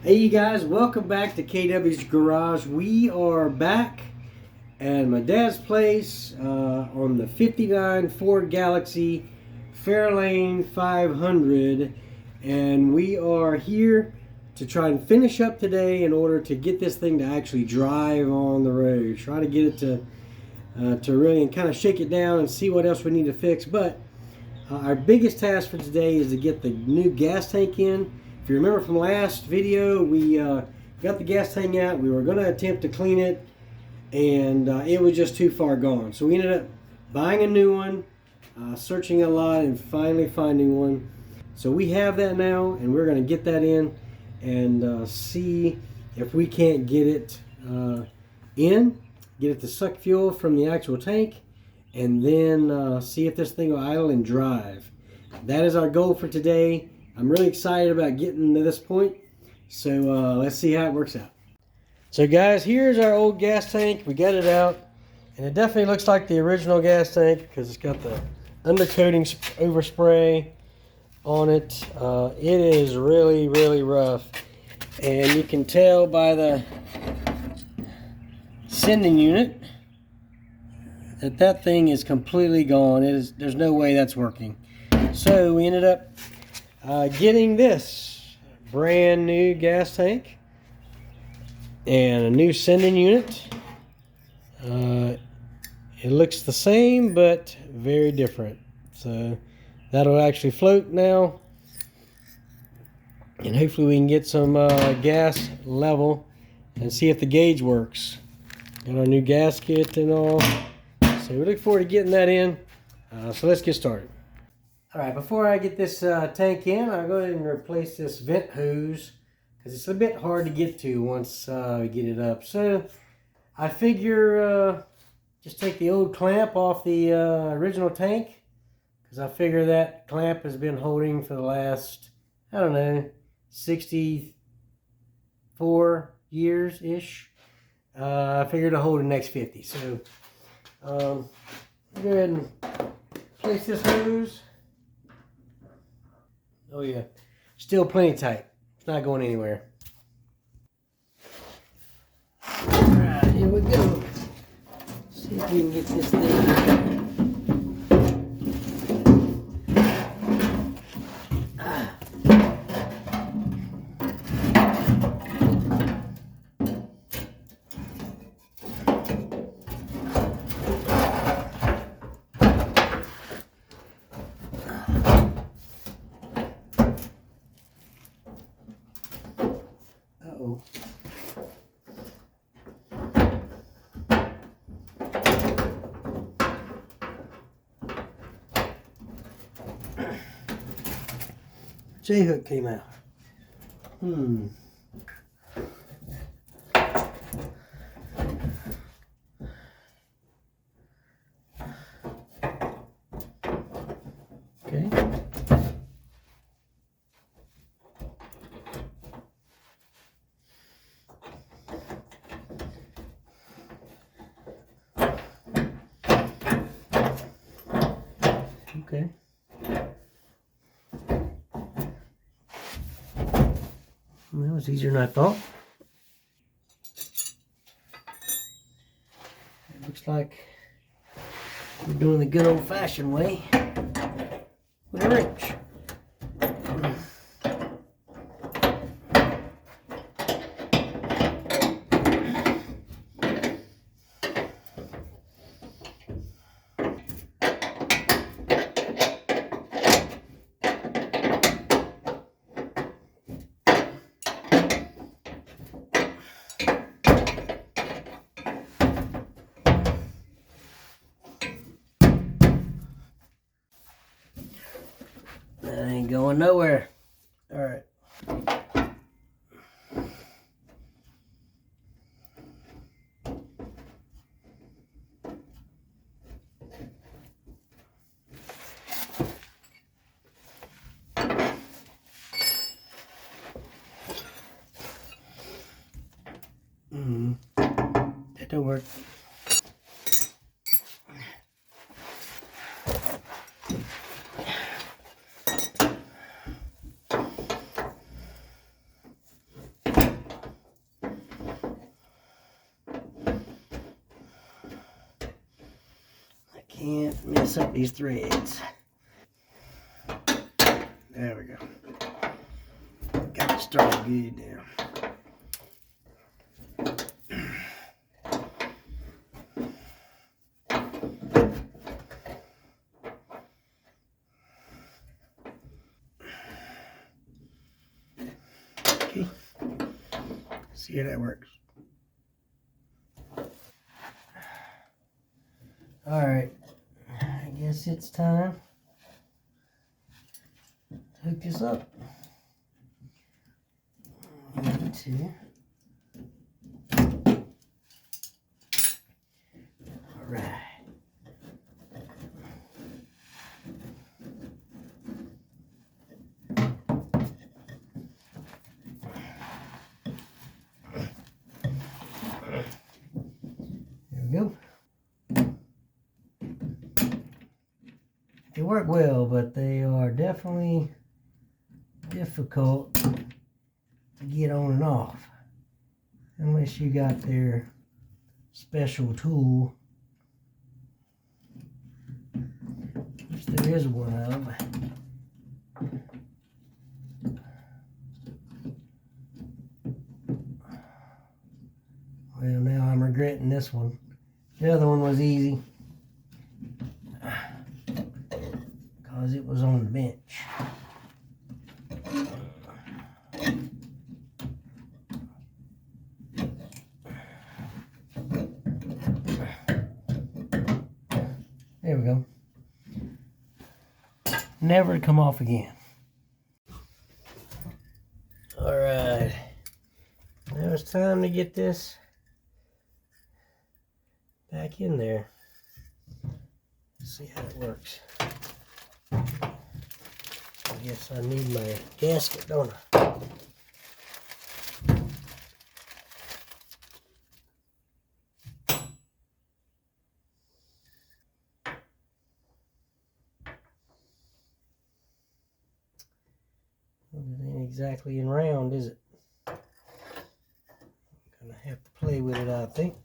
Hey you guys, welcome back to KW's Garage. We are back at my dad's place on the 59 Ford Galaxy Fairlane 500, and we are here to try and finish up today in order to get this thing to actually drive on the road. Try to get it to really kind of shake it down and see what else we need to fix. But our biggest task for today is to get the new gas tank in. If you remember from last video, we got the gas tank out. We were going to attempt to clean it, and it was just too far gone. So we ended up buying a new one, searching a lot, and finally finding one. So we have that now, and we're going to get that in and see if we can't get it get it to suck fuel from the actual tank, and then see if this thing will idle and drive. That is our goal for today. I'm really excited about getting to this point, so let's see how it works out. So guys, here's our old gas tank. We got it out, and it definitely looks like the original gas tank because it's got the undercoating overspray on it. It is really, really rough, and you can tell by the sending unit that thing is completely gone. There's no way that's working. So we ended up getting this brand new gas tank and a new sending unit. It looks the same but very different. So that'll actually float now, and hopefully we can get some gas level and see if the gauge works. Got our new gasket and all, so we look forward to getting that in. So let's get started. Alright, before I get this tank in, I'll go ahead and replace this vent hose because it's a bit hard to get to once we get it up. So I figure just take the old clamp off the original tank, because I figure that clamp has been holding for the last, I don't know, 64 years-ish. I figured to hold the next 50. So go ahead and place this hose. Oh yeah, still plenty tight. It's not going anywhere. Alright, here we go. See if we can get this thing. Uh-oh. J-hook came out. Okay. Okay. Well, that was easier than I thought. It looks like we're doing the good old-fashioned way with a wrench. That ain't going nowhere. All right. That don't work. Can't mess up these threads. There we go. Got it started good now. Okay. See how that works. All right. I guess it's time to hook this up. 1, 2. All right. There we go. They work well, but they are definitely difficult to get on and off unless you got their special tool, which there is one of. Well, now I'm regretting this one. The other one was easy because it was on the bench. There we go. Never to come off again. All right. Now it's time to get this back in there. Let's see how it works. I guess I need my gasket, don't I? Well, it ain't exactly in round, is it? I'm gonna have to play with it, I think.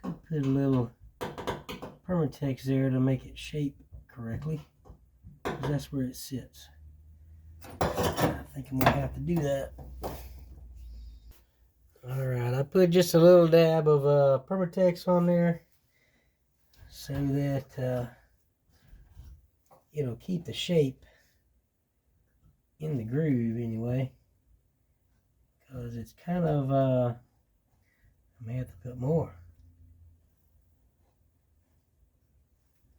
Could put a little Permatex there to make it shape correctly, because that's where it sits. I think I'm gonna have to do that. Alright, I put just a little dab of Permatex on there so that it'll keep the shape in the groove anyway, because it's kind of I may have to put more.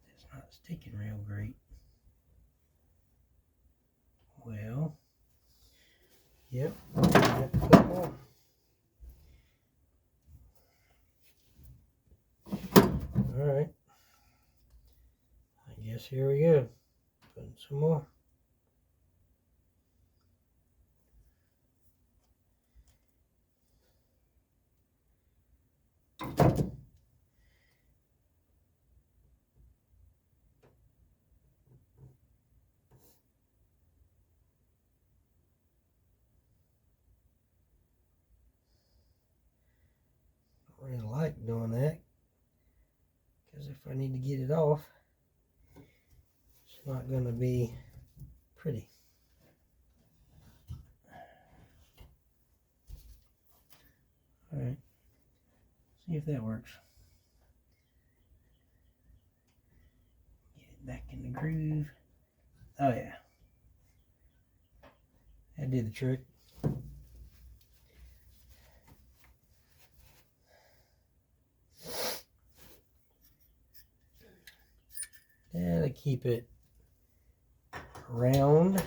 It's not sticking real great. Well, yep, I have to put more. Alright, I guess here we go. Putting some more. I really like doing that, because if I need to get it off, it's not going to be pretty. Alright, see if that works. Get it back in the groove. Oh yeah, that did the trick. That'll keep it round.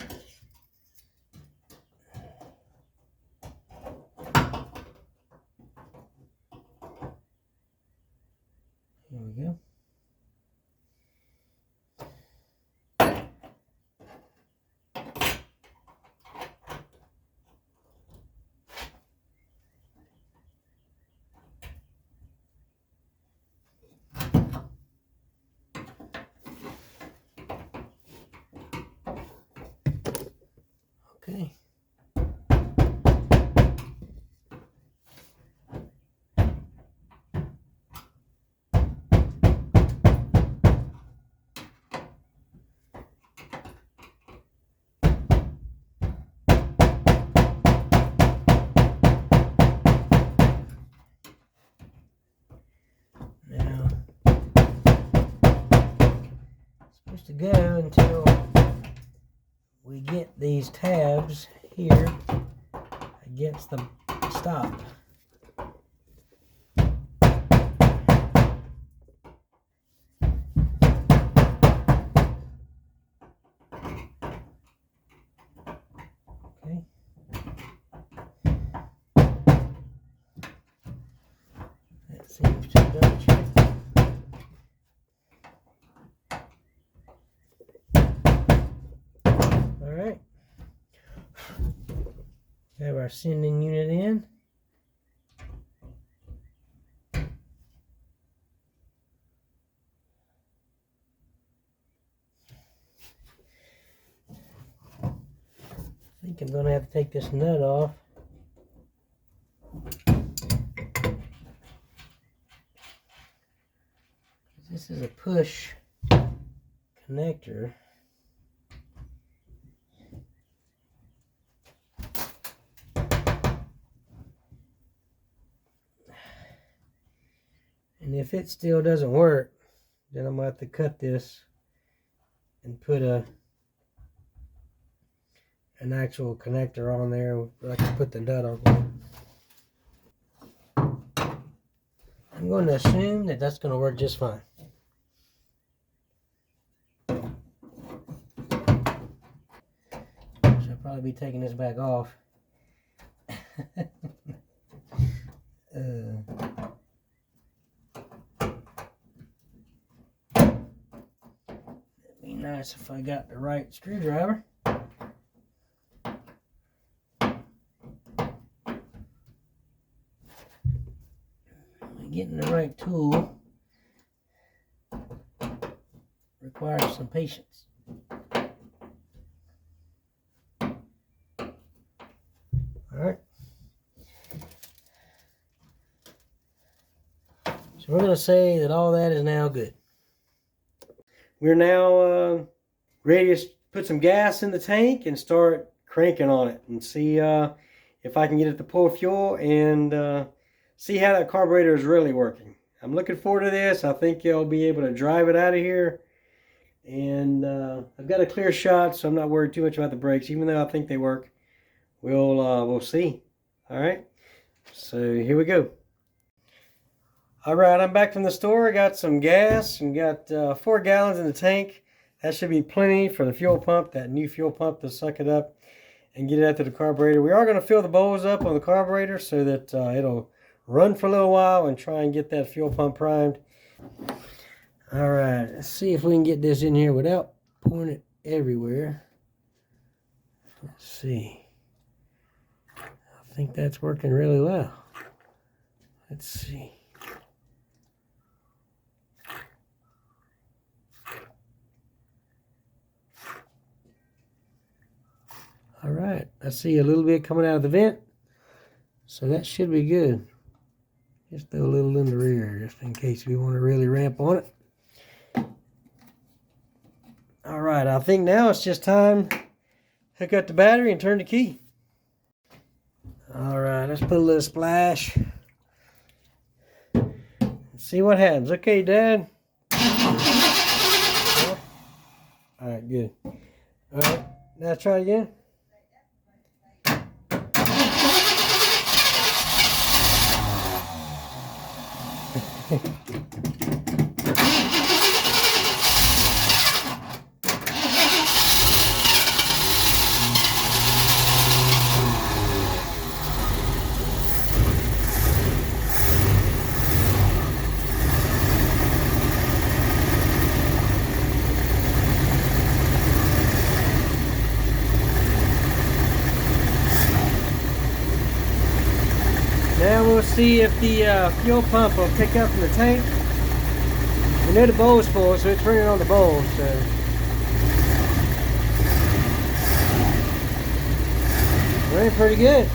Here we go. go until we get these tabs here against the stop. Okay. That seems to have done the trick. All right. Have our sending unit in. I think I'm going to have to take this nut off. This is a push connector. And if it still doesn't work, then I'm going to have to cut this and put an actual connector on there. I can put the nut on. I'm going to assume that that's going to work just fine. I'll probably be taking this back off. It'd be nice if I got the right screwdriver. Getting the right tool requires some patience. Alright. So we're going to say that all that is now good. We're now ready to put some gas in the tank and start cranking on it and see if I can get it to pull fuel and see how that carburetor is really working. I'm looking forward to this. I think I'll be able to drive it out of here. And I've got a clear shot, so I'm not worried too much about the brakes, even though I think they work. We'll see. All right. So here we go. All right, I'm back from the store. I got some gas and got 4 gallons in the tank. That should be plenty for the fuel pump, that new fuel pump, to suck it up and get it out to the carburetor. We are going to fill the bowls up on the carburetor so that it'll run for a little while and try and get that fuel pump primed. All right, let's see if we can get this in here without pouring it everywhere. Let's see. I think that's working really well. Let's see. All right, I see a little bit coming out of the vent, so that should be good. Just throw a little in the rear, just in case we want to really ramp on it. All right, I think now it's just time to hook up the battery and turn the key. All right, let's put a little splash. Let's see what happens. Okay, Dad. Yeah. All right, good. All right, now try it again. Now we'll see if the fuel pump will pick up from the tank. We know the bowl's full, so it's running on the bowl. So running pretty good.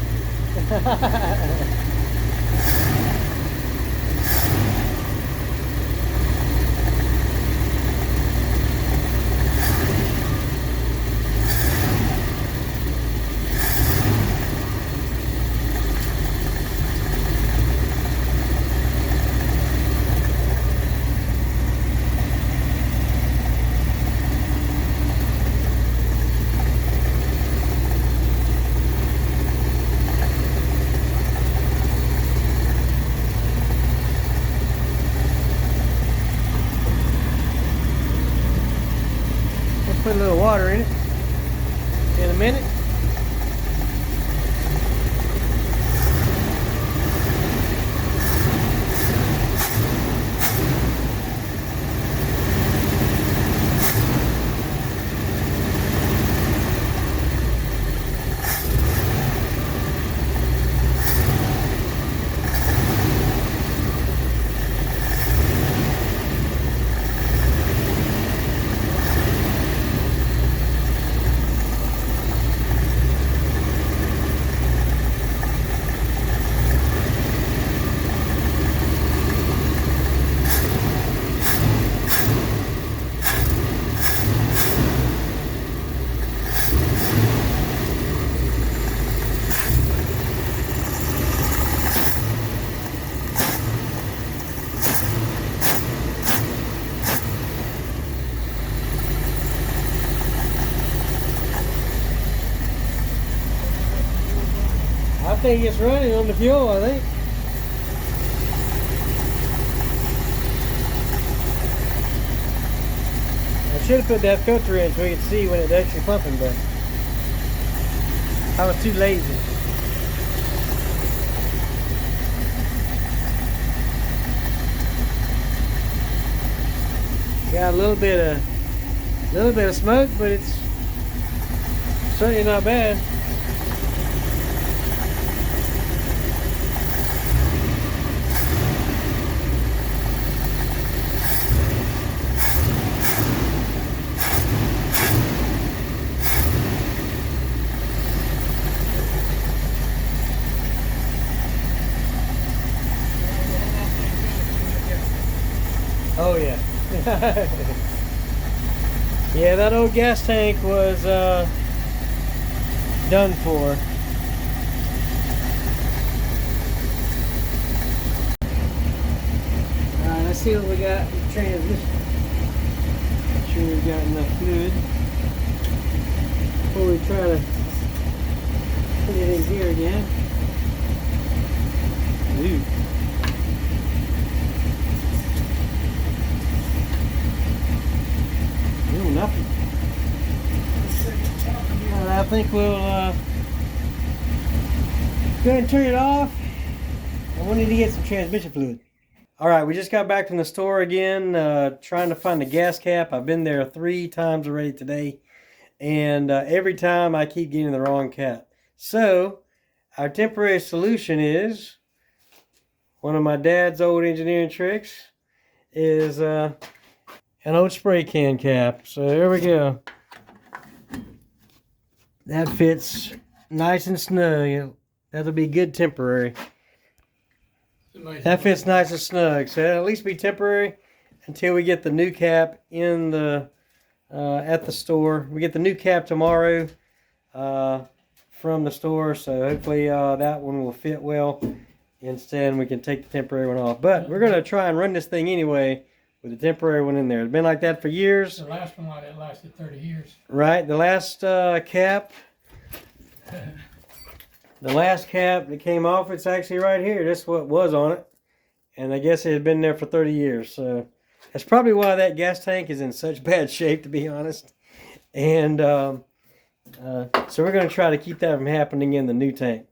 I think it's running on the fuel, I think. I should have put that filter in so we could see when it's actually pumping, but I was too lazy. Got a little bit of smoke, but it's certainly not bad. Oh yeah. Yeah, that old gas tank was done for. Alright, let's see what we got in the transmission. Make sure we've got enough fluid before we try to put it in gear again. Ooh. Nothing. I think we'll go ahead and turn it off. I wanted to get some transmission fluid. Alright, we just got back from the store again, trying to find the gas cap. I've been there 3 times already today, and every time I keep getting the wrong cap. So, our temporary solution is, one of my dad's old engineering tricks, is an old spray can cap. So there we go. That fits nice and snug. That'll be good temporary. That fits nice and snug. So that'll at least be temporary until we get the new cap in the at the store. We get the new cap tomorrow from the store. So hopefully that one will fit well. Instead, we can take the temporary one off. But we're gonna try and run this thing anyway, with a temporary one in there. It's been like that for years. The last one like that lasted 30 years. Right, the last cap. The last cap that came off, it's actually right here. That's what was on it. And I guess it had been there for 30 years. So that's probably why that gas tank is in such bad shape, to be honest. And so we're going to try to keep that from happening in the new tank.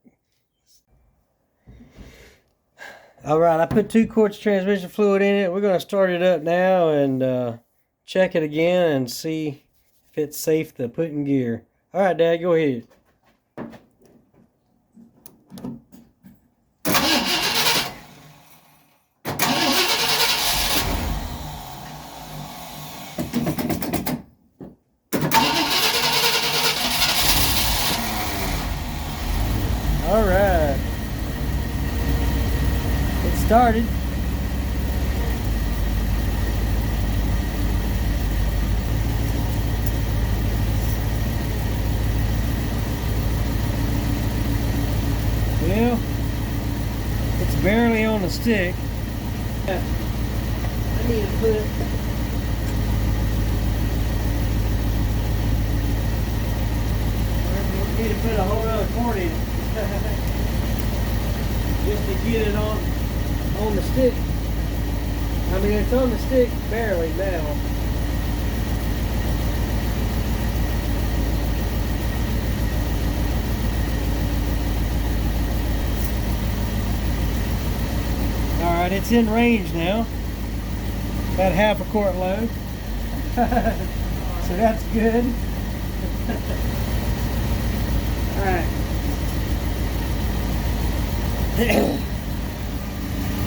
Alright, I put 2 quarts of transmission fluid in it. We're going to start it up now and check it again and see if it's safe to put in gear. Alright, Dad, go ahead. Alright. It started. Well, it's barely on the stick. I need to put a whole other quart in it. Just to get it on the stick. I mean, it's on the stick barely now. Alright, it's in range now. About half a quart load. So that's good. Alright.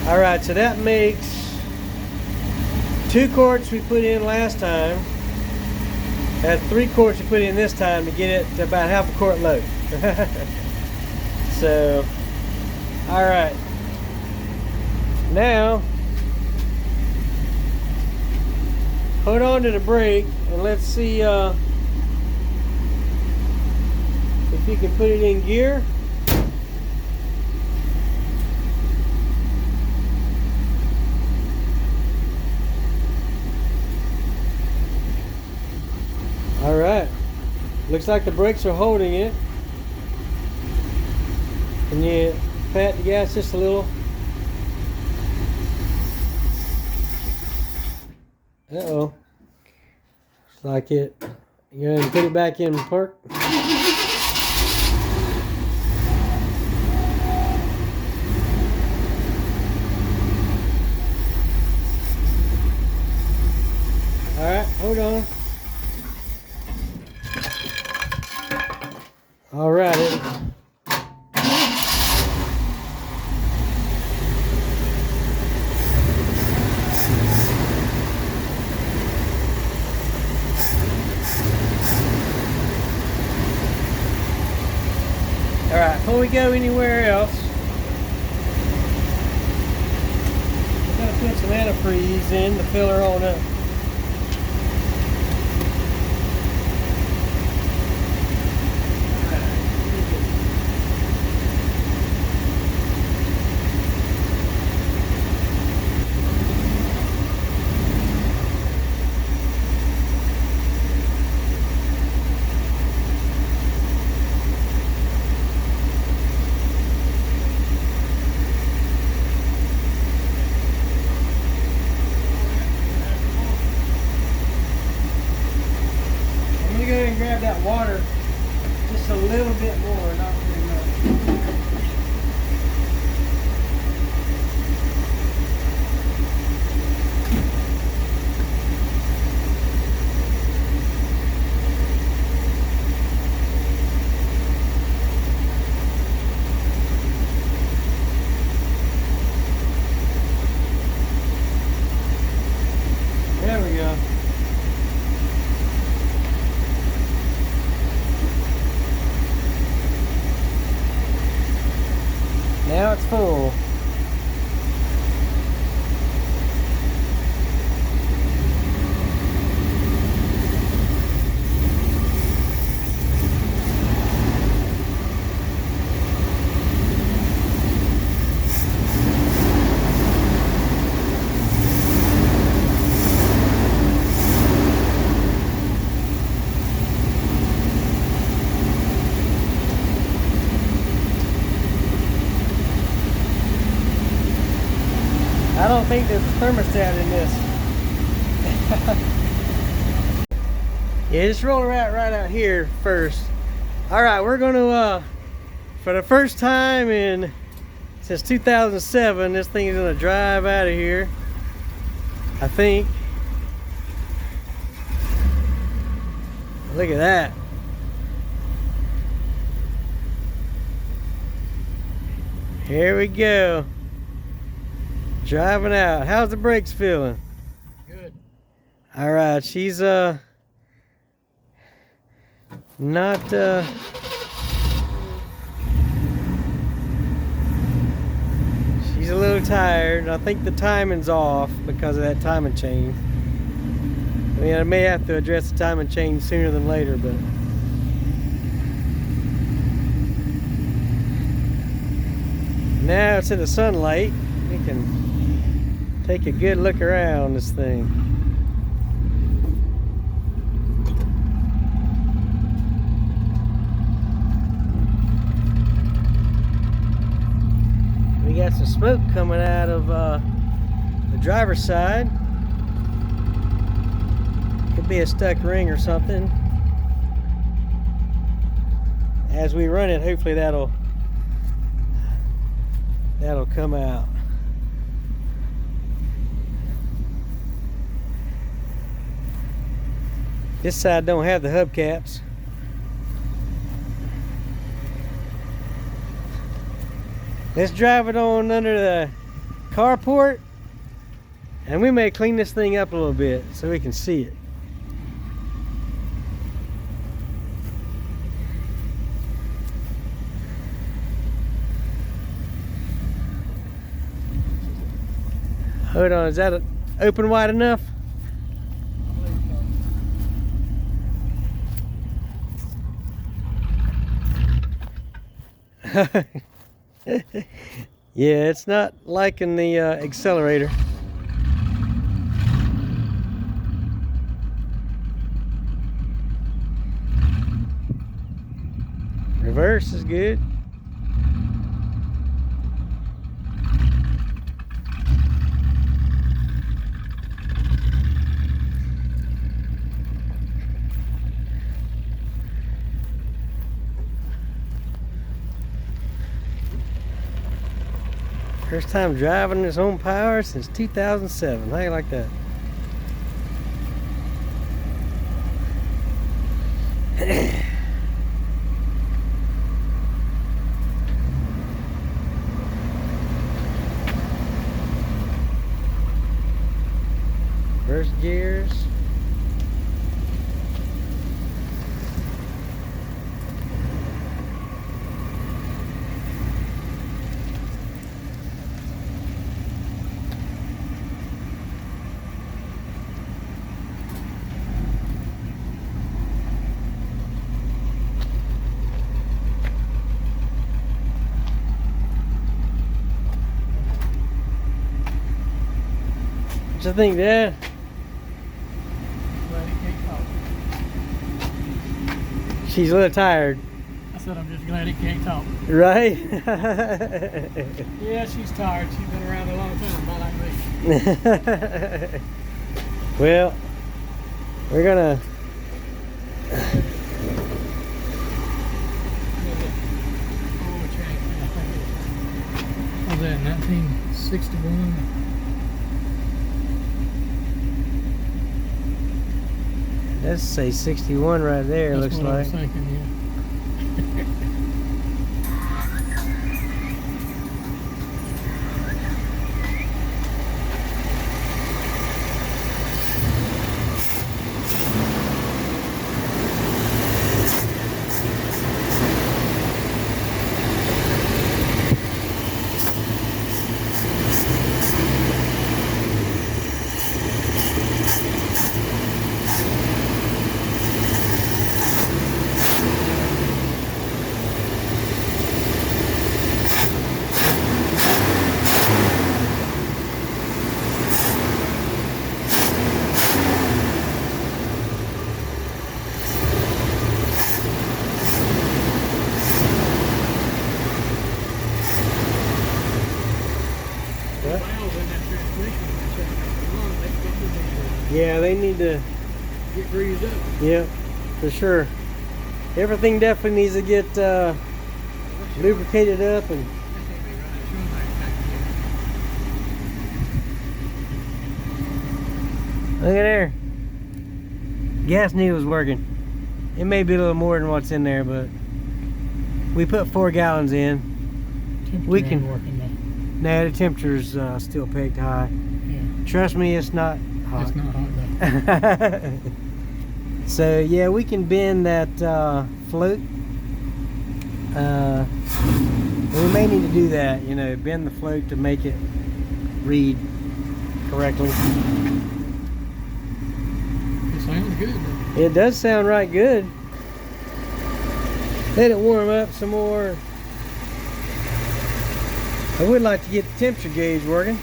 Alright, so that makes 2 quarts we put in last time. That's 3 quarts we put in this time to get it to about half a quart load. So, alright. Now, hold on to the brake and let's see if you can put it in gear. Alright, looks like the brakes are holding it. Can you pat the gas just a little? Uh-oh. Looks like it. You gonna put it back in park? Alright, hold on. Alright. Alright, before we go anywhere else, we're going to put some antifreeze in to fill her on up. Go ahead and grab that water just a little bit more, not very much. There we go. Now it's full. I don't think there's a thermostat in this. Yeah, just roll her out right out here first. Alright, we're gonna for the first time since 2007, this thing is gonna drive out of here, I think. Look at that. Here we go. Driving out. How's the brakes feeling? Good. All right, she's not she's a little tired. I think the timing's off because of that timing chain. I mean, I may have to address the timing chain sooner than later, but now it's in the sunlight. We can take a good look around this thing. We got some smoke coming out of the driver's side. Could be a stuck ring or something. As we run it, hopefully that'll come out. This side don't have the hubcaps. Let's drive it on under the carport, and we may clean this thing up a little bit so we can see it. Hold on, is that open wide enough? Yeah, it's not liking the accelerator. Reverse is good. First time driving his own power since 2007. How you like that? First gears. What you think, Dad? Glad he can't talk. She's a little tired, I said I'm just glad he can't talk. right? Yeah, she's tired. She's been around a long time, not like me. Well, we're gonna. What was that, 1961? Let's say 61 right there. That's Looks what I was like. thinking, yeah. Yeah, they need to. Get greased up. Yep, for sure. Everything definitely needs to get lubricated up and. Look at there. Gas needle's working. It may be a little more than what's in there, but we put 4 gallons in. We Temperature can- ain't working though. Nah, the temperature's still pegged high. Yeah, Trust me, it's not hot. it's not hot though. So yeah, we can bend that float. We may need to do that, you know, bend the float to make it read correctly. It sounds good though. It does sound right good. Let it warm up some more. I would like to get the temperature gauge working.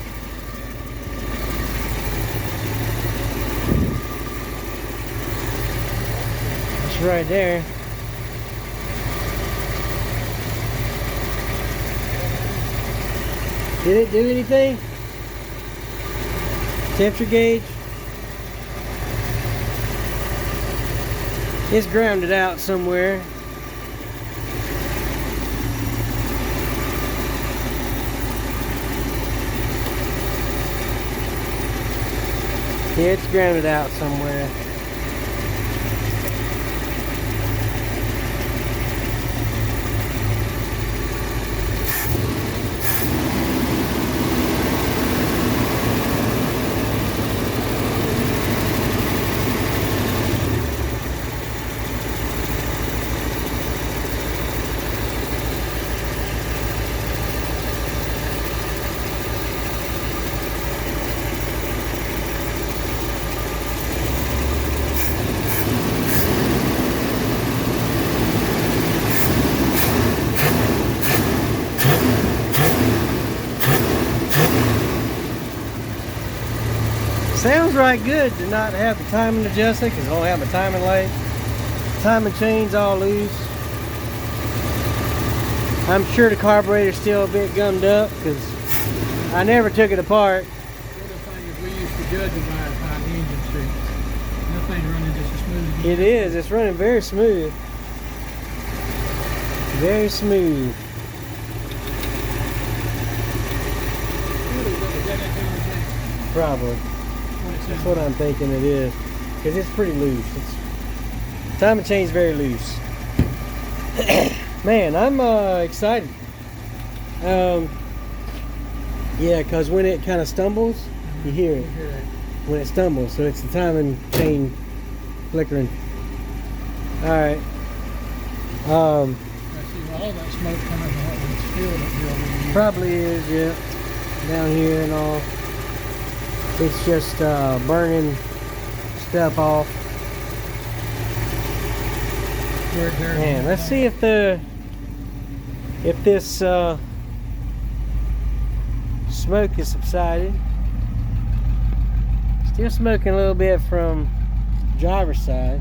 It's right there. Did it do anything? Temperature gauge? It's grounded out somewhere. Yeah, it's grounded out somewhere. Sounds right good to not have the timing adjusted because I don't have my timing light. Timing chain's all loose. I'm sure the carburetor's still a bit gummed up because I never took it apart. The other thing is we used to judge them by the engine streaks. That thing's running just as smooth as It is. It's running very smooth. Very smooth. Probably. That's what I'm thinking it is. Because it's pretty loose. Timing chain's very loose. Man, I'm excited. Yeah, because when it kind of stumbles, you hear it. When it stumbles. So it's the timing chain flickering. Alright. I see all that smoke coming from what was filled up here. Probably is, yeah. Down here and all. It's just burning stuff off. Man, let's see if this smoke is subsided. Still smoking a little bit from driver's side.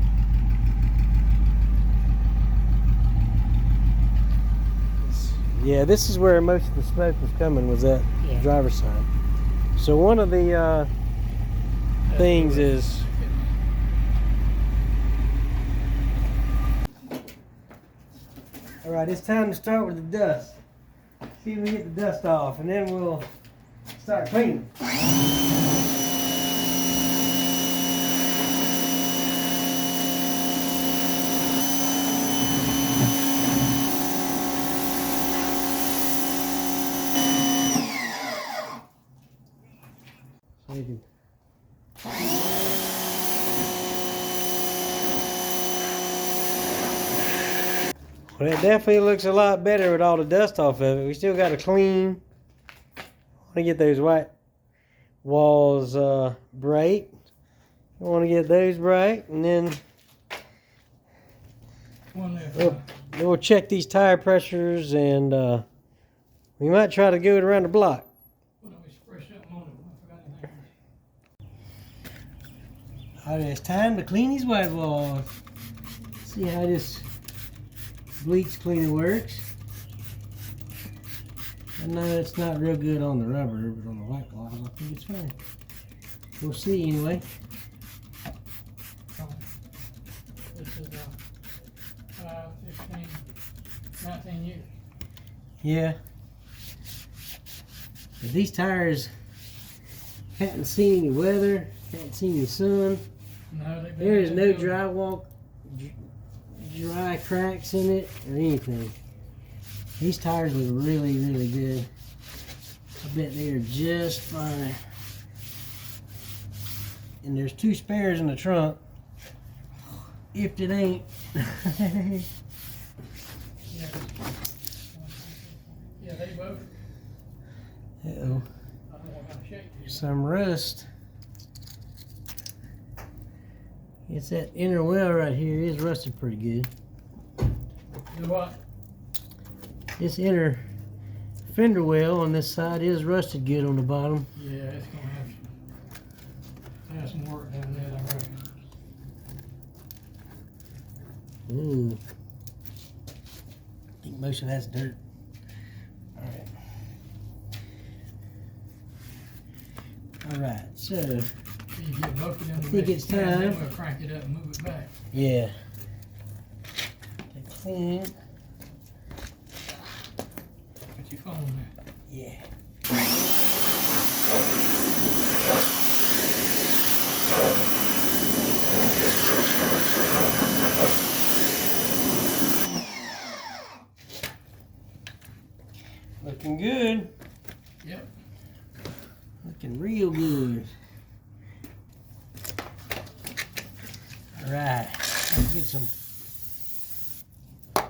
Yeah, this is where most of the smoke was coming, was at the driver's side. So one of the things is, all right, it's time to start with the dust. See if we get the dust off, and then we'll start cleaning. So you can. Well, it definitely looks a lot better with all the dust off of it. We still got to clean. I want to get those white walls bright. I want to get those bright, and then we'll check these tire pressures, and we might try to go it around the block. All right, it's time to clean these white walls. See how this bleach cleaner works. I know it's not real good on the rubber, but on the white walls, I think it's fine. We'll see anyway. This is 15, 19 years. Yeah. But these tires hadn't seen any weather, hadn't seen any sun. No, there is no dry cracks in it or anything. These tires look really, really good. I bet they are just fine. And there's 2 spares in the trunk. If it ain't. Yeah, they both. Uh-oh. Some rust. It's that inner well right here is rusted pretty good. Do what? This inner fender well on this side is rusted good on the bottom. Yeah, it's gonna have some work down there, I reckon. Ooh. I think most of that's dirt. Alright. Alright, so You get both of them, I think it's time. Then we'll crank it up and move it back. Yeah. Get clean. Put your phone there. Yeah. Looking good. Yep. Looking real good. All right. Let's get some. Okay.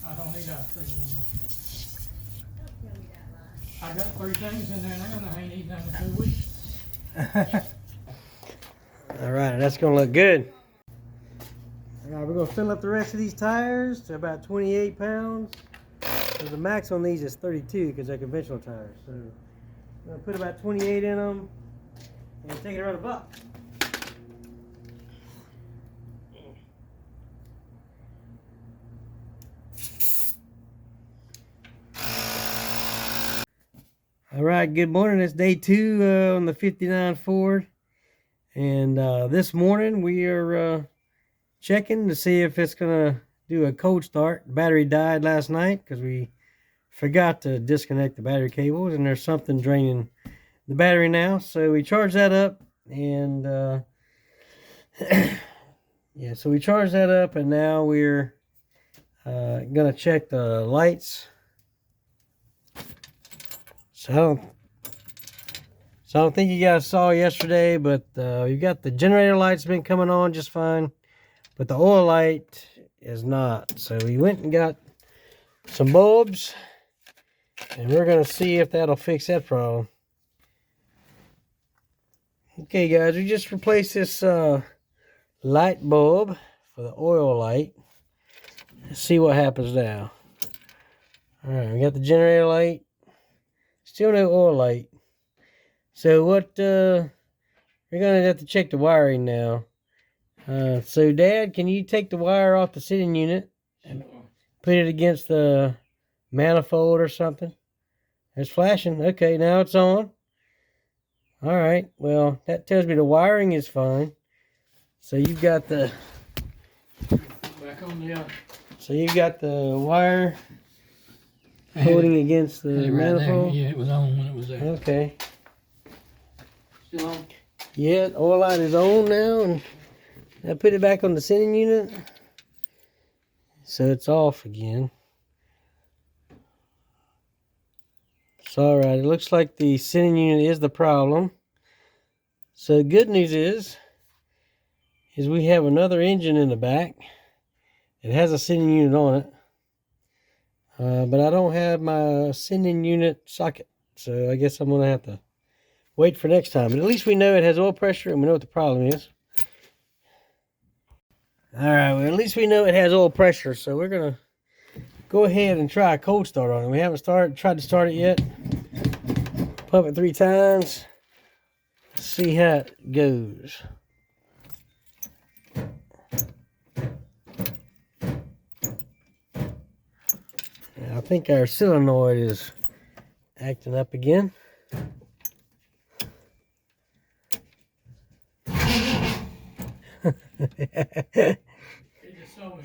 I don't need ice cream no more. I got 3 things in there and I ain't eating them in 2 weeks. All right, that's gonna look good. All right, we're gonna fill up the rest of these tires to about 28 pounds. So the max on these is 32 because they're conventional tires. So I'm gonna put about 28 in them and take it around the block. All right, good morning. It's day 2 on the 59 Ford. And this morning we are checking to see if it's going to do a cold start. The battery died last night because we forgot to disconnect the battery cables, and there's something draining the battery now. So we charged that up, and yeah, so we charged that up, and now we're going to check the lights. So I don't think you guys saw yesterday, but you got the generator lights been coming on just fine, but the oil light is not. So we went and got some bulbs, and we're going to see if that'll fix that problem. Okay, guys, we just replaced this light bulb for the oil light. Let's see what happens now. All right, we got the generator light. Still no oil light. So what, we're going to have to check the wiring now. So Dad, can you take the wire off the sitting unit and put it against the manifold or something? It's flashing. Okay, now it's on. All right, well, that tells me the wiring is fine. So you've got the Back on the so you've got the wire holding against the manifold. Yeah, it was on when it was there. Okay. Still on? Yeah, the oil light is on now, and I put it back on the sending unit. So it's off again. It's all right. It looks like the sending unit is the problem. So the good news is we have another engine in the back. It has a sending unit on it. But I don't have my sending unit socket. So I guess I'm going to have to wait for next time. But at least we know it has oil pressure and we know what the problem is. All right, well, at least we know it has oil pressure. So we're going to go ahead and try a cold start on it. We haven't tried to start it yet. Pump it 3 times. See how it goes. I think our solenoid is acting up again.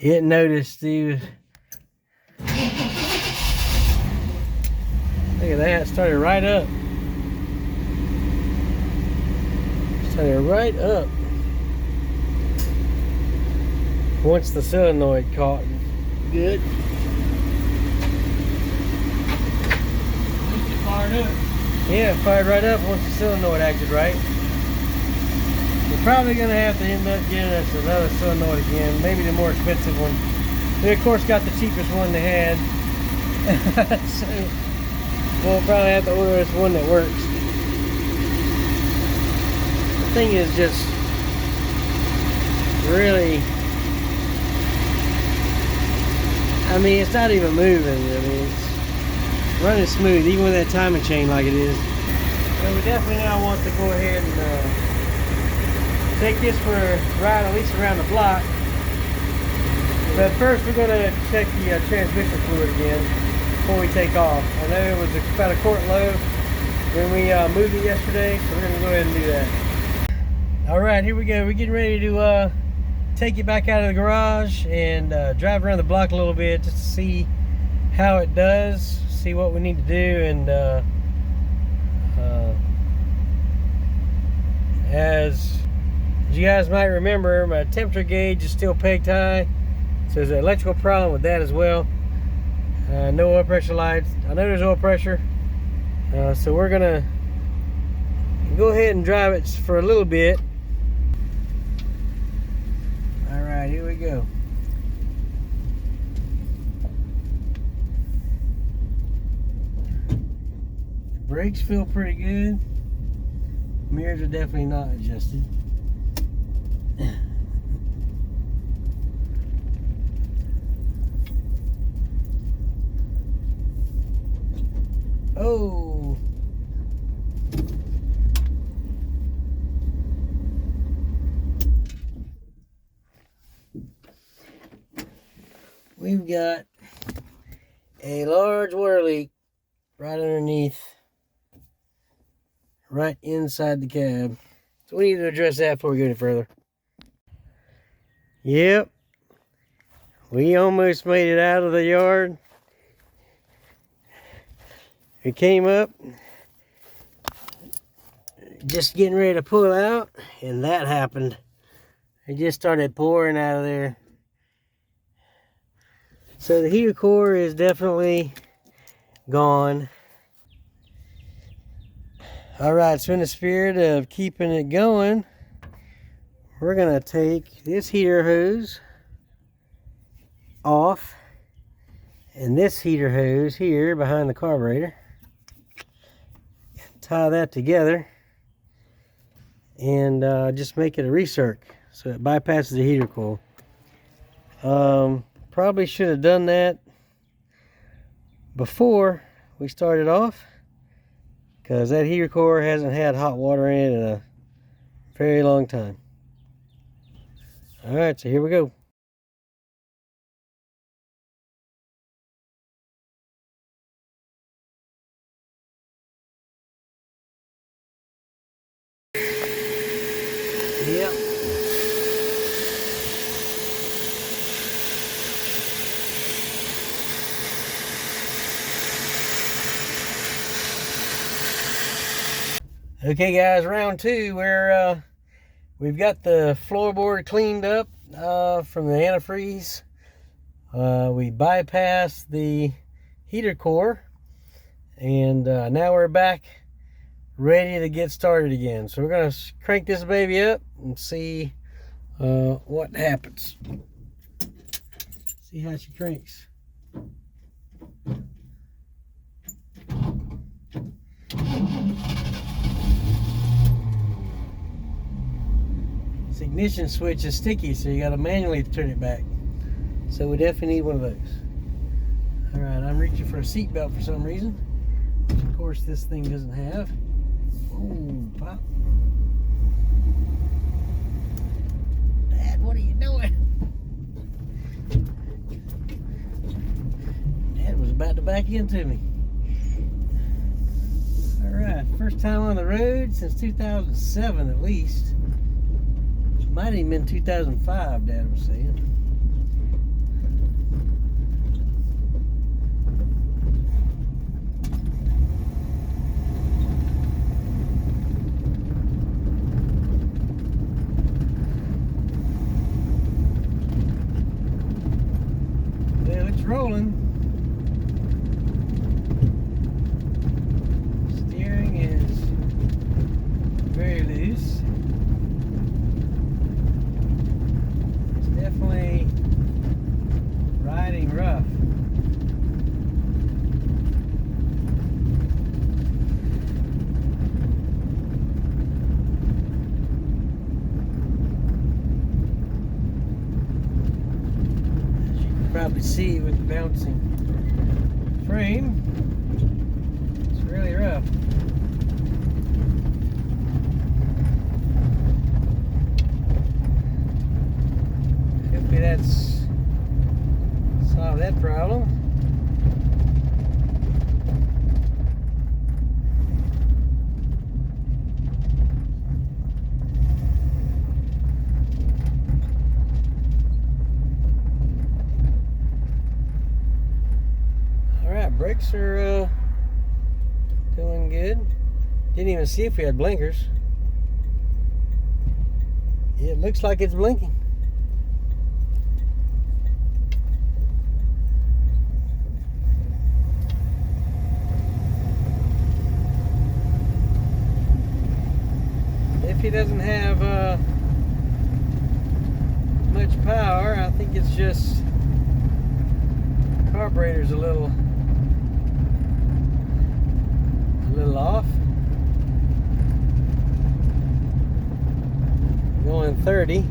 It noticed, Steve. Look at that, it started right up. Started right up. Once the solenoid caught. Good. Fired up. Yeah, it fired right up once the solenoid acted right. We're probably going to have to end up getting us another solenoid again, maybe the more expensive one. We, of course, got the cheapest one they had. So we'll probably have to order us one that works. The thing is just really, I mean, it's not even moving. I mean, it's running smooth, even with that timing chain like it is. So we definitely now want to go ahead and take this for a ride, at least around the block. But first we're going to check the transmission fluid again before we take off. I know it was about a quart low when we moved it yesterday, so we're going to go ahead and do that. Alright, here we go. We're getting ready to take it back out of the garage and drive around the block a little bit just to see how it does, see what we need to do, and as you guys might remember, my temperature gauge is still pegged high, so there's an electrical problem with that as well. No oil pressure lights. I know there's oil pressure, so we're gonna go ahead and drive it for a little bit. All right, here we go. The brakes feel pretty good. Mirrors are definitely not adjusted. Oh, we've got a large water leak right underneath right inside the cab. So we need to address that before we go any further. Yep. We almost made it out of the yard. We came up, just getting ready to pull out, and that happened. It just started pouring out of there. So the heater core is definitely gone. Alright, so in the spirit of keeping it going, we're going to take this heater hose off and this heater hose here behind the carburetor. Tie that together and just make it a recirc so it bypasses the heater coil. Probably should have done that before we started off, because that heater core hasn't had hot water in it in a very long time. Alright, so here we go. Yep. Okay guys, round two, where we've got the floorboard cleaned up from the antifreeze. We bypassed the heater core, and now we're back ready to get started again. So we're going to crank this baby up and see what happens. See how she cranks. This ignition switch is sticky, so you got to manually turn it back. So we definitely need one of those. Alright, I'm reaching for a seat belt for some reason, which of course this thing doesn't have. Oh, pop. Dad, what are you doing? Dad was about to back into me. Alright, first time on the road since 2007 at least. Might have even been 2005, Dad was saying. Well, it's rolling. Steering is very loose. Definitely riding rough. As you can probably see with the bouncing frame, it's really rough. Hopefully that's solved that problem. Alright, brakes are doing good. Didn't even see if we had blinkers. It looks like it's blinking. If he doesn't have much power, I think it's just carburetor's a little off. Going 30.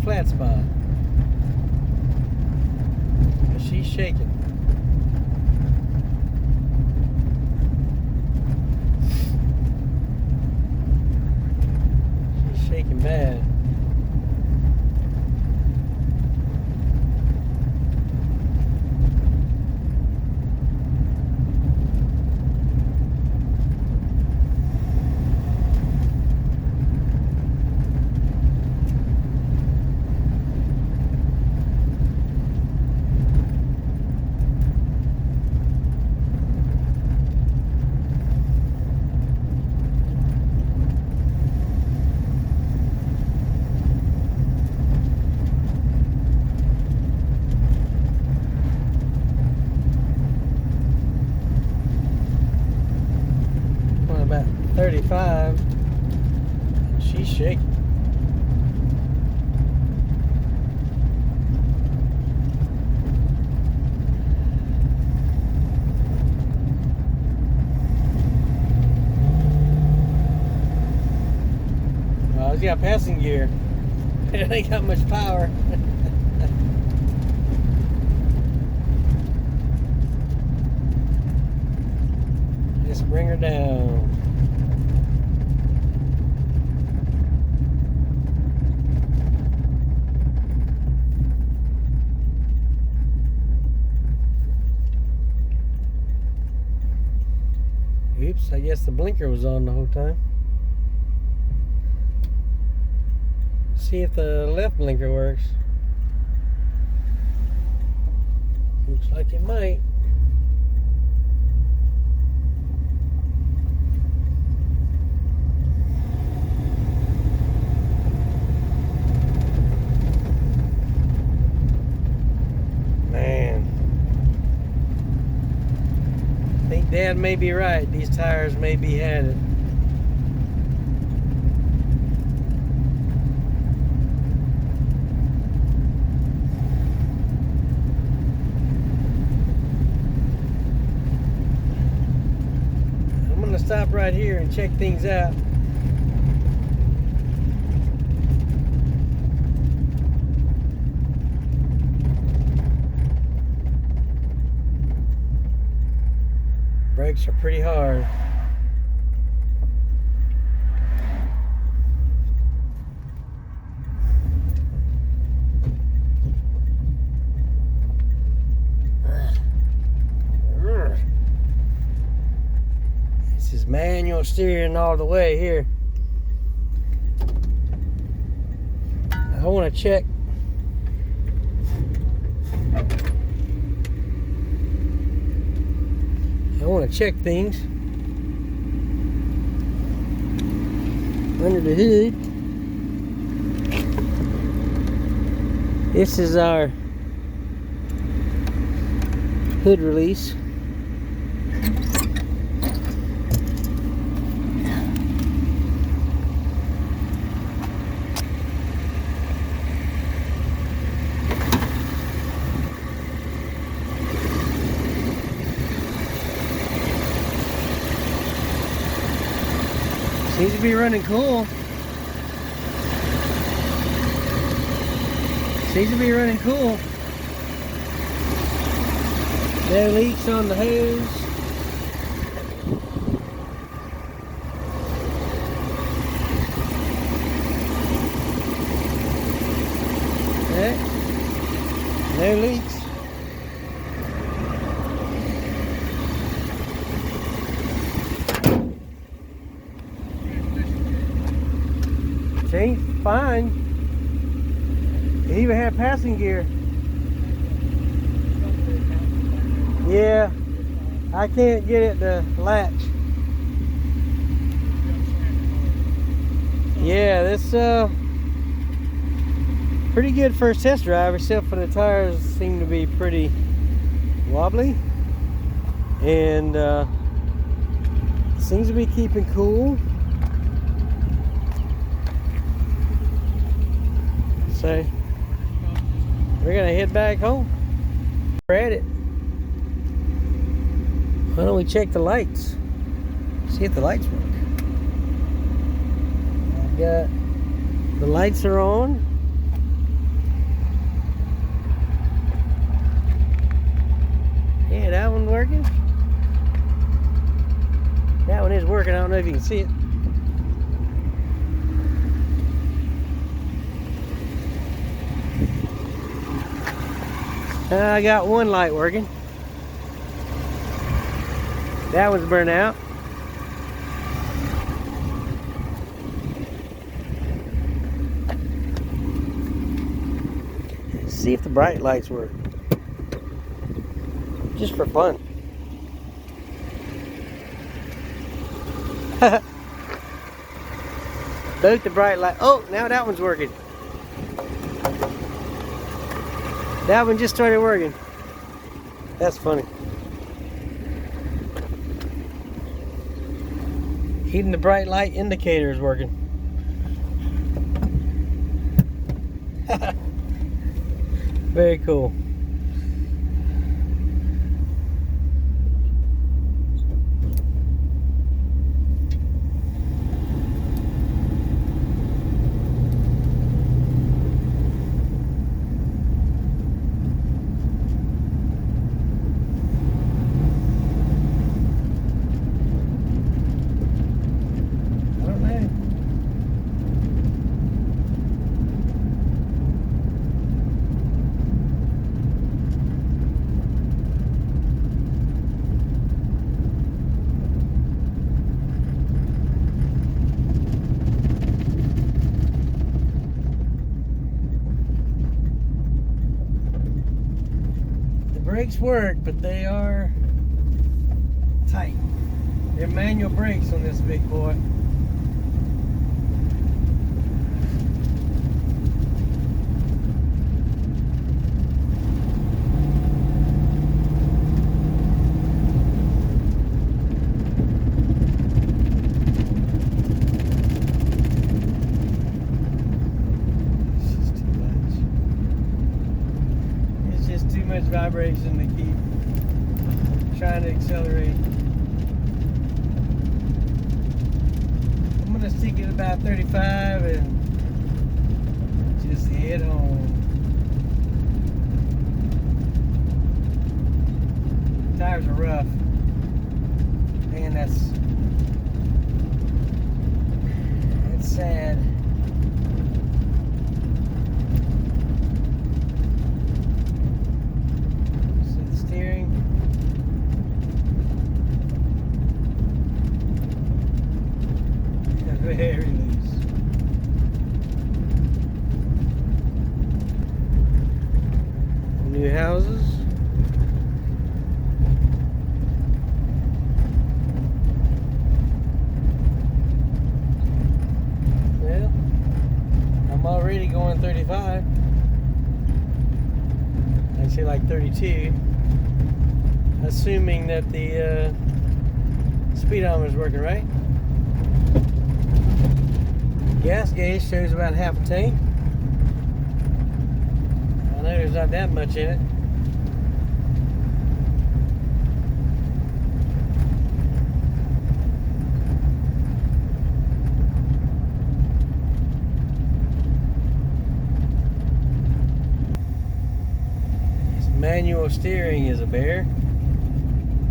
flat spot. But she's shaking. She's shaking bad. About 35. She's shaking. Well, it's got passing gear. It ain't got much power. Just bring her down. Oops, I guess the blinker was on the whole time. See if the left blinker works. Looks like it might. Man. I think Dad may be right. These tires may be had it. I'm gonna stop right here and check things out. Brakes are pretty hard. This is manual steering all the way here. I want to check. I want to check things under the hood. This is our hood release. Seems to be running cool. Seems to be running cool. No leaks on the hose. Yeah. No leaks. Chain's fine. It even had passing gear. Yeah, I can't get it to latch. Yeah, this pretty good first test drive, except for the tires seem to be pretty wobbly, and seems to be keeping cool. So we're gonna head back home. We're at it. Why don't we check the lights? See if the lights work. I've got the lights are on. that one working? That one is working. I don't know if you can see it. I got one light working. That one's burnt out. Let's see if the bright lights work. Just for fun. Both the bright light. Oh, now that one's working. That one just started working. That's funny. Even the bright light indicator is working. Very cool. Brakes work, but they are tight. They're manual brakes on this big boy. Too much vibration to keep trying to accelerate. I'm gonna stick at about 35 and just head home. Tires are rough. Man, that's sad. Very loose. New houses. Well, I'm already going 35. I'd say like 32. Assuming that the speedometer is working right. Gas gauge shows about half a tank. I know there's not that much in it. This manual steering is a bear,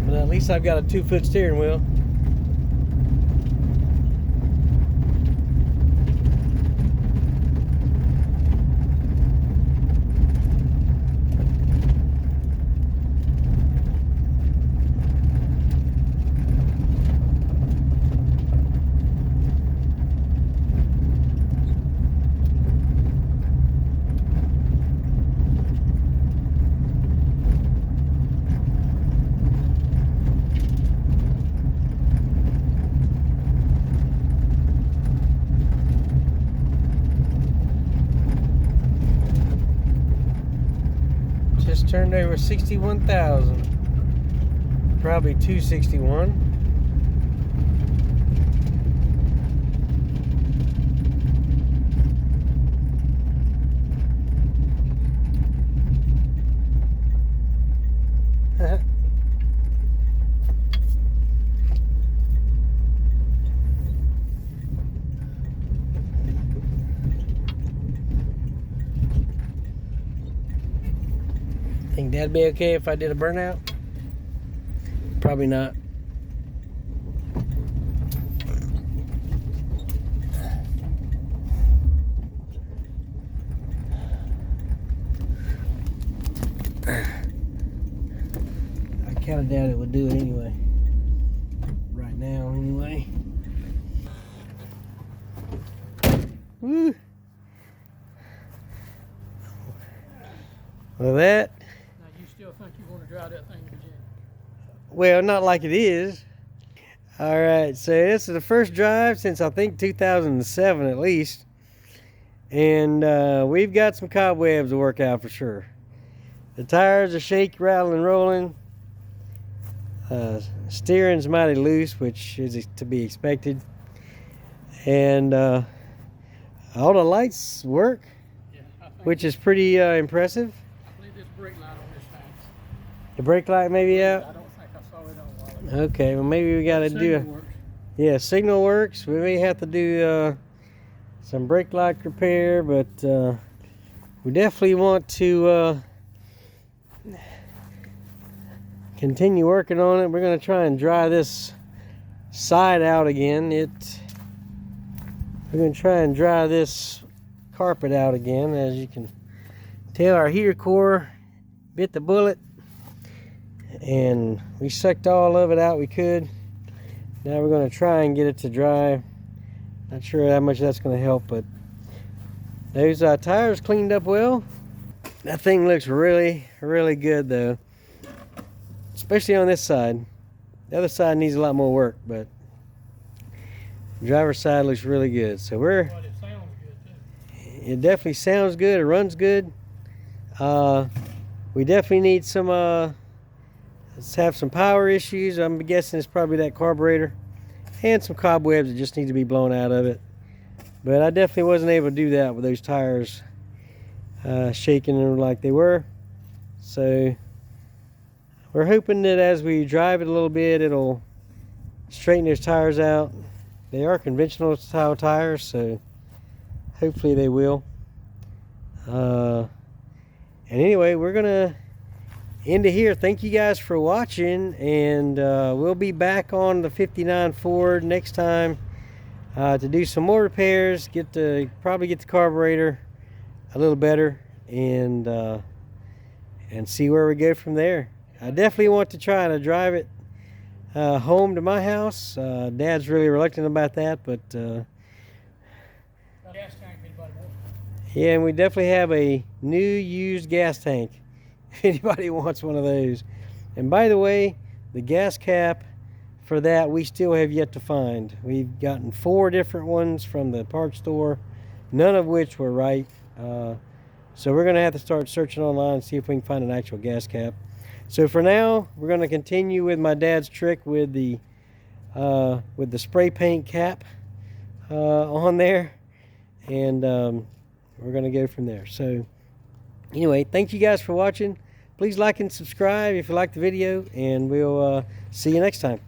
but at least I've got a 2-foot steering wheel. Just turned over 61,000. Probably 261. Think that'd be okay if I did a burnout? Probably not. I kind of doubt it would do it anyway. Right now, anyway. Woo! Well, that. Now, you still think you want to drive that thing to Virginia? Well, not like it is. All right, so this is the first drive since I think 2007 at least. And we've got some cobwebs to work out for sure. The tires are shaky, rattling, rolling. Steering's mighty loose, which is to be expected. And all the lights work, Yeah, which is pretty impressive. I believe this brake light on this thing. The brake light may be out. I don't think I saw it on a while ago. Okay, well maybe we got to do Signal works. Yeah, signal works. We may have to do some brake light repair, but we definitely want to continue working on it. We're going to try and dry this side out again. We're going to try and dry this carpet out again. As you can tell, our heater core bit the bullet, and we sucked all of it out we could. Now we're going to try and get it to dry. Not sure how much that's going to help, but those tires cleaned up well. That thing looks really, really good though, especially on this side. The other side needs a lot more work, but the driver's side looks really good. So But it sounds good too. it definitely sounds good. It runs good. We definitely need some let's have some power issues. I'm guessing it's probably that carburetor and some cobwebs that just need to be blown out of it. But I definitely wasn't able to do that with those tires shaking them like they were. So we're hoping that as we drive it a little bit, it'll straighten those tires out. They are conventional style tires, so hopefully they will. And anyway, we're gonna end it here. Thank you guys for watching, and we'll be back on the 59 Ford next time to do some more repairs, probably get the carburetor a little better, and see where we go from there. I definitely want to try to drive it home to my house. Dad's really reluctant about that, but Gas tank, anybody wants? yeah, and we definitely have a new used gas tank if anybody wants one of those. And by the way, the gas cap for that we still have yet to find. We've gotten 4 different ones from the parts store, none of which were right. So we're gonna have to start searching online and see if we can find an actual gas cap. So for now, we're gonna continue with my dad's trick with the spray paint cap on there, and we're gonna go from there. So anyway, thank you guys for watching. Please like and subscribe if you like the video, and we'll see you next time.